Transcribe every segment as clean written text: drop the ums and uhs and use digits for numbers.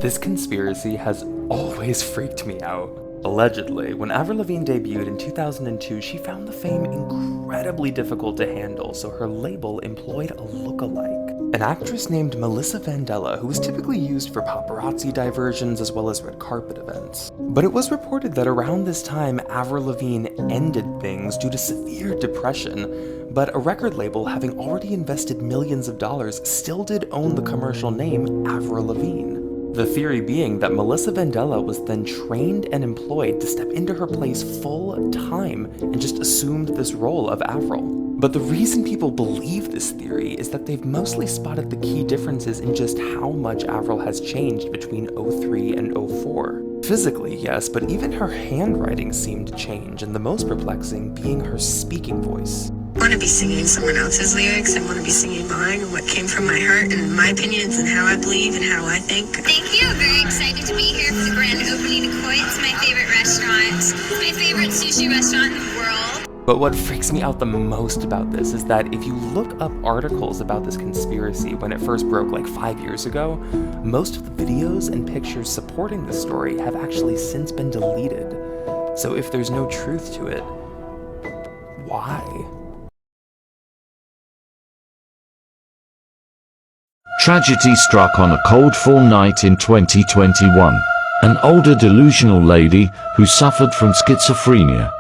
This conspiracy has always freaked me out. Allegedly, when Avril Lavigne debuted in 2002, she found the fame incredibly difficult to handle, so her label employed a look-alike. An actress named Melissa Vandella, who was typically used for paparazzi diversions as well as red carpet events. But it was reported that around this time, Avril Lavigne ended things due to severe depression, but a record label, having already invested millions of dollars, still did own the commercial name Avril Lavigne. The theory being that Melissa Vandella was then trained and employed to step into her place full time and just assumed this role of Avril. But the reason people believe this theory is that they've mostly spotted the key differences in just how much Avril has changed between '03 and '04. Physically, yes, but even her handwriting seemed to change, and the most perplexing being her speaking voice. I want to be singing someone else's lyrics. I want to be singing mine and what came from my heart and my opinions and how I believe and how I think. Thank you. Very excited to be here for the grand opening of Koi. It's my favorite restaurant. My favorite sushi restaurant in the world. But what freaks me out the most about this is that if you look up articles about this conspiracy when it first broke like 5 years ago, most of the videos and pictures supporting the story have actually since been deleted. So if there's no truth to it, why? Tragedy struck on a cold fall night in 2021. An older delusional lady who suffered from schizophrenia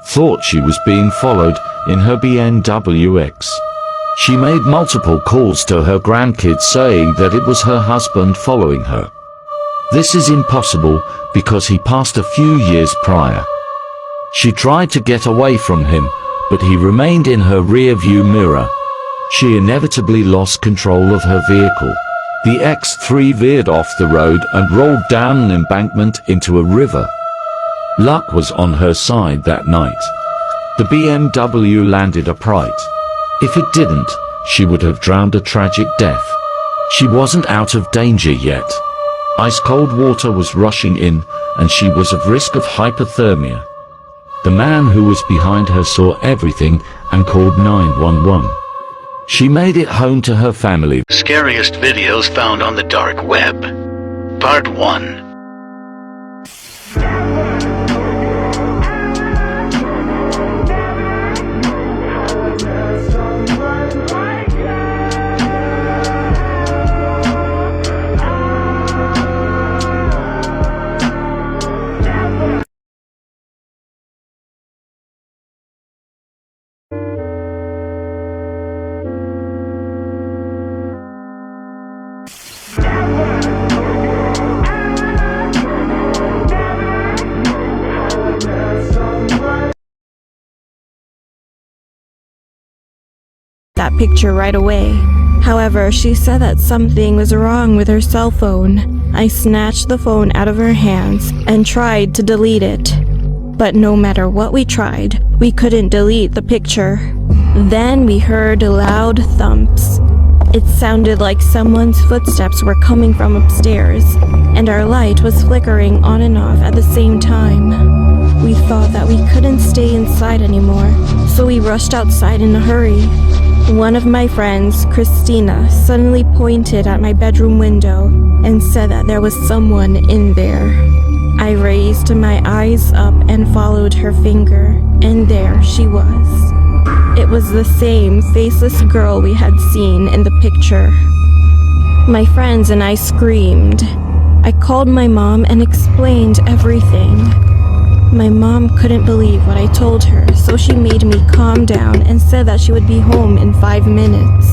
thought she was being followed in her BMW X. She made multiple calls to her grandkids saying that it was her husband following her. This is impossible because he passed a few years prior. She tried to get away from him, but he remained in her rear-view mirror. She inevitably lost control of her vehicle. The X3 veered off the road and rolled down an embankment into a river. Luck was on her side that night. The BMW landed upright. If it didn't, she would have drowned a tragic death. She wasn't out of danger yet. Ice-cold water was rushing in, and she was at risk of hypothermia. The man who was behind her saw everything and called 911. She made it home to her family. Scariest videos found on the dark web. Part 1. That picture right away. However, she said that something was wrong with her cell phone. I snatched the phone out of her hands and tried to delete it. But no matter what we tried, we couldn't delete the picture. Then we heard loud thumps. It sounded like someone's footsteps were coming from upstairs, and our light was flickering on and off at the same time. We thought that we couldn't stay inside anymore, so we rushed outside in a hurry. One of my friends, Christina, suddenly pointed at my bedroom window and said that there was someone in there. I raised my eyes up and followed her finger, and there she was. It was the same faceless girl we had seen in the picture. My friends and I screamed. I called my mom and explained everything. My mom couldn't believe what I told her, so she made me calm down and said that she would be home in 5 minutes.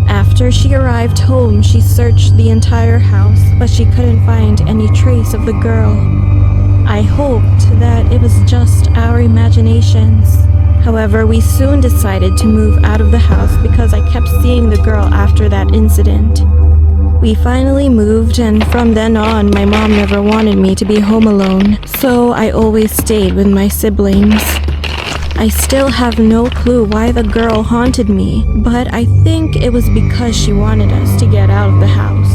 After she arrived home, she searched the entire house, but she couldn't find any trace of the girl. I hoped that it was just our imaginations. However, we soon decided to move out of the house because I kept seeing the girl after that incident. We finally moved, and from then on, my mom never wanted me to be home alone, so I always stayed with my siblings. I still have no clue why the girl haunted me, but I think it was because she wanted us to get out of the house.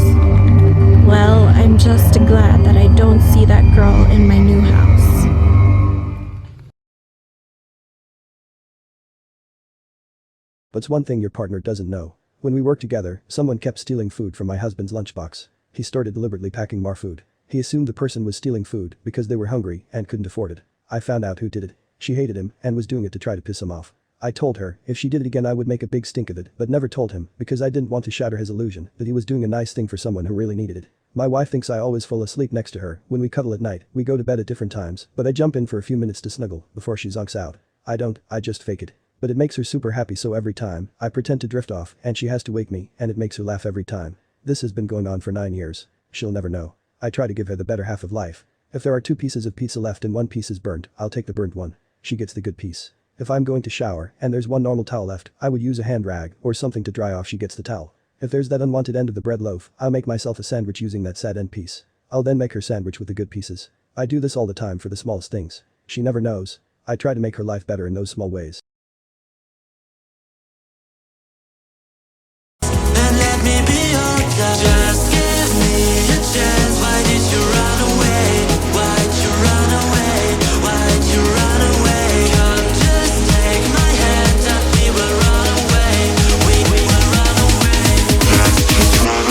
Well, I'm just glad that I don't see that girl in my new house. But it's one thing your partner doesn't know. When we worked together, someone kept stealing food from my husband's lunchbox. He started deliberately packing more food. He assumed the person was stealing food because they were hungry and couldn't afford it. I found out who did it. She hated him and was doing it to try to piss him off. I told her if she did it again I would make a big stink of it, but never told him because I didn't want to shatter his illusion that he was doing a nice thing for someone who really needed it. My wife thinks I always fall asleep next to her when we cuddle at night. We go to bed at different times, but I jump in for a few minutes to snuggle before she zonks out. I don't, I just fake it. But it makes her super happy, so every time I pretend to drift off and she has to wake me and it makes her laugh every time. This has been going on for 9 years. She'll never know. I try to give her the better half of life. If there are 2 pieces of pizza left and 1 piece is burnt, I'll take the burnt one. She gets the good piece. If I'm going to shower and there's 1 normal towel left, I would use a hand rag or something to dry off. She gets the towel. If there's that unwanted end of the bread loaf, I'll make myself a sandwich using that sad end piece. I'll then make her sandwich with the good pieces. I do this all the time for the smallest things. She never knows. I try to make her life better in those small ways. Just give me a chance. Why did you run away? Why'd you run away? Why'd you run away? Come just take my hand and we will run away. We will run away. Let's just run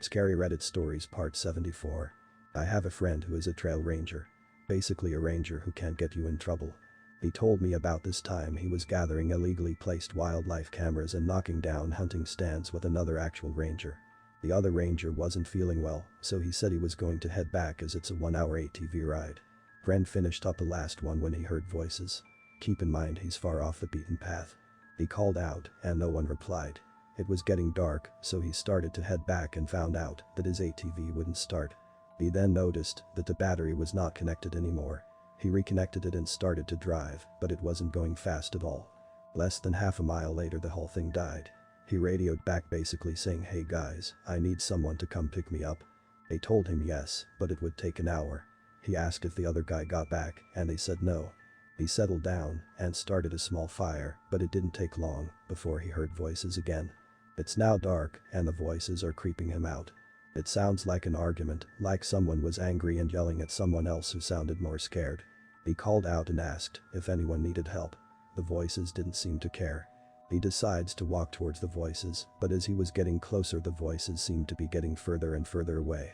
Scary Reddit Stories Part 74. I have a friend who is a trail ranger. Basically a ranger who can't get you in trouble. He told me about this time he was gathering illegally placed wildlife cameras and knocking down hunting stands with another actual ranger. The other ranger wasn't feeling well, so he said he was going to head back as it's a 1-hour ATV ride. Friend finished up the last one when he heard voices. Keep in mind he's far off the beaten path. He called out and no one replied. It was getting dark, so he started to head back and found out that his ATV wouldn't start. He then noticed that the battery was not connected anymore. He reconnected it and started to drive, but it wasn't going fast at all. Less than half a mile later the whole thing died. He radioed back basically saying, "Hey guys, I need someone to come pick me up." They told him yes, but it would take an hour. He asked if the other guy got back, and they said no. He settled down and started a small fire, but it didn't take long before he heard voices again. It's now dark and the voices are creeping him out. It sounds like an argument, like someone was angry and yelling at someone else who sounded more scared. He called out and asked if anyone needed help. The voices didn't seem to care. He decides to walk towards the voices, but as he was getting closer the voices seemed to be getting further and further away.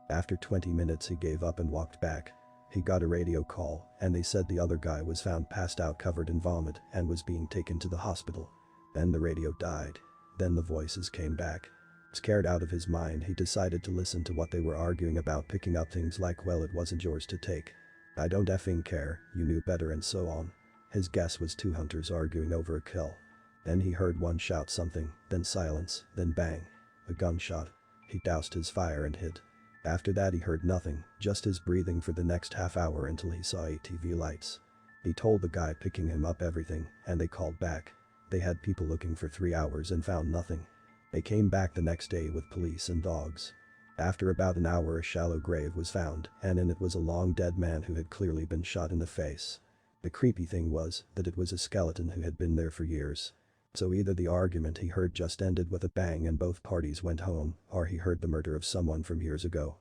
After 20 minutes he gave up and walked back. He got a radio call and they said the other guy was found passed out covered in vomit and was being taken to the hospital. Then the radio died. Then the voices came back. Scared out of his mind he decided to listen to what they were arguing about, picking up things like, "Well, it wasn't yours to take. I don't effing care, you knew better," and so on. His guess was 2 hunters arguing over a kill. Then he heard one shout something, then silence, then bang. A gunshot. He doused his fire and hid. After that he heard nothing, just his breathing for the next half hour until he saw ATV lights. He told the guy picking him up everything, and they called back. They had people looking for 3 hours and found nothing. They came back the next day with police and dogs. After about an hour a shallow grave was found, and in it was a long dead man who had clearly been shot in the face. The creepy thing was that it was a skeleton who had been there for years. So either the argument he heard just ended with a bang and both parties went home, or he heard the murder of someone from years ago.